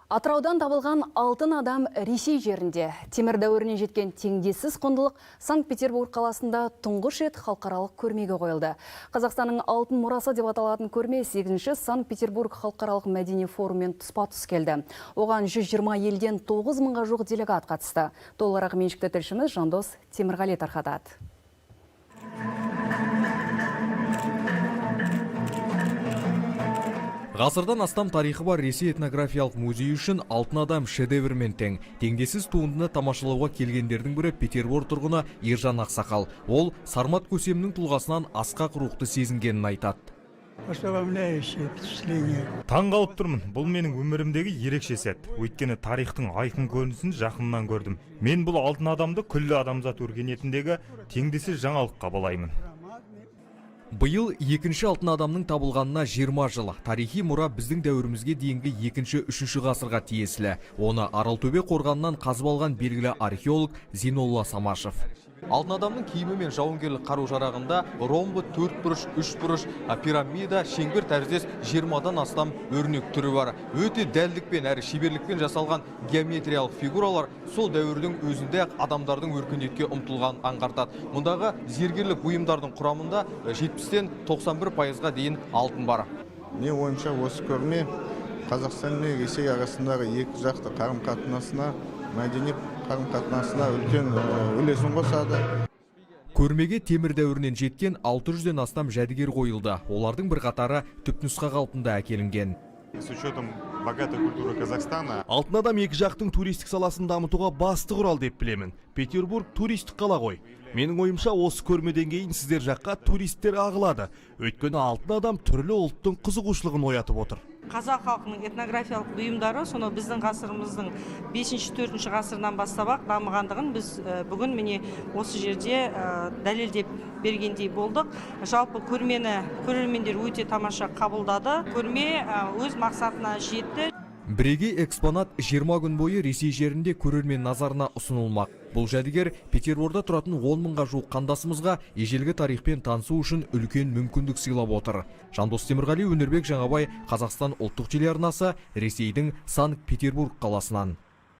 Атыраудан табылған алтын адам Ресей жерінде. Темір дәуіріне жеткен теңдессіз құндылық Санкт-Петербург қаласында тұңғыш рет халықаралық көрмеге қойылды. Қазақстанның алтын мұрасы деп аталатын көрме 8-ші Санкт-Петербург халықаралық мәдени форуммен тұспа-тұс келді. Оған 120 елден 9 мыңға жуық делегат қатысты. Толығырақ меншікті тілшіміз Жандос Темірғали тарқатады. Ғасырдан астам тарихы бар Ресей этнографиялық музейі үшін алтын адам шедеврмен тең. Теңдессіз туындыны тамашалауға келгендердің бірі Петербург тұрғыны Ержан Ақсақал. Ол Сармат Көсемнің тұлғасынан асқақ рухты сезінгенін айтады. Таң қалып тұрмын. Бұл менің өмірімдегі ерекше сәт. Өйткені тарихтың айқын көрінісін жақыннан көрдім. Мен бұл алтын адамды күллі адамзат өркениетіндегі теңдессіз жаңалыққа балаймын. Биыл екінші алтын адамның табылғанына 20 жыл. Тарихи мұра біздің дәуірімізге дейінгі 2-3 ғасырға тиесілі. Оны Аралтөбе қорғанынан қазып алған белгілі археолог Зинолла Самашев. Алтын адамның киімі мен жауынгерлік қару-жарағында ромбы, 4 бұрыш, 3 бұрыш, пирамида, шеңбер тәріздес 20-дан астам өрнек түрі бар. Өте дәлдікпен әрі шеберлікпен жасалған геометриялық фигуралар сол дәуірдің өзінде адамдардың өркениетке ұмтылғанын аңғартады. Мұндағы зергерлік бұйымдардың құрамында 70-тен 91%-ға дейін алтын бар. Не ойымша осы көрме Қазақстан мен Ресей арасындағы екі жақты қарым-қатынасына, мәдени қарым-қатынасына үлкен үлесін қосады. Көрмеге темір дәуірінен жеткен 600-ден астам жәдігер қойылды. Олардың бір қатары түпнұсқа қалпында әкелінген. С учетом богатой культуры Казахстана, алтын адам екі жақтың туристік саласын дамытуға басты құрал деп білемін. Петербург туристік қала ғой. Менің ойымша осы көрмеден кейін сіздер жаққа туристер ағылады. Өйткені алтын адам түрлі ұлттың қызығушылығын оятып отыр. Қазақ халқының этнографиялық бұйымдары соны біздің ғасырымыздың 5-4 ғасырынан бастап дамығандығын біз бүгін міне осы жерде дәлелдеп бергендей болдық. Жалпы көрмені көрермендер өте тамаша қабылдады. Көрме өз мақсатына жетті. Бірегей экспонат 20 күн бойы Ресей жерінде көрермен назарына ұсынылмақ. Бұл жәдігер Петерборда тұратын 10 мыңға жуық қандасымызға ежелгі тарихпен танысу үшін үлкен мүмкіндік сыйлап отыр. Жандос Темірғали, Өнербек Жаңабай, Қазақстан ұлттық телеарнасы, Ресейдің Санкт-Петербург қаласынан.